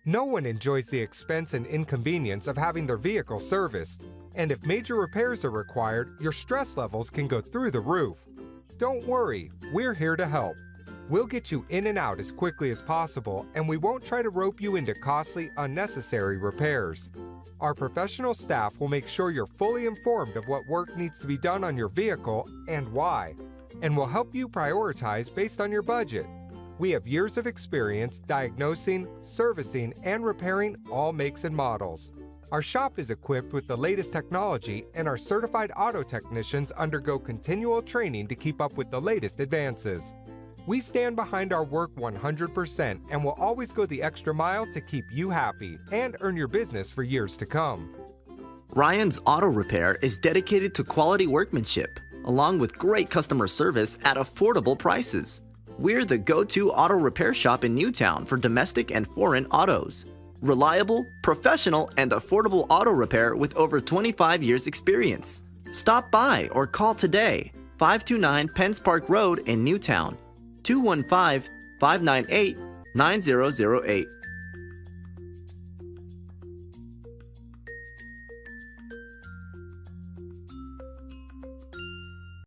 No one enjoys the expense and inconvenience of having their vehicle serviced, and if major repairs are required, your stress levels can go through the roof. Don't worry, we're here to help. We'll get you in and out as quickly as possible, and we won't try to rope you into costly, unnecessary repairs. Our professional staff will make sure you're fully informed of what work needs to be done on your vehicle and why, and will help you prioritize based on your budget. We have years of experience diagnosing, servicing, and repairing all makes and models. Our shop is equipped with the latest technology, and our certified auto technicians undergo continual training to keep up with the latest advances. We stand behind our work 100% and will always go the extra mile to keep you happy and earn your business for years to come. Ryan's Auto Repair is dedicated to quality workmanship, along with great customer service at affordable prices. We're the go-to auto repair shop in Newtown for domestic and foreign autos. Reliable, professional, and affordable auto repair with over 25 years experience. Stop by or call today, 529 Penns Park Road in Newtown, 215-598-9008.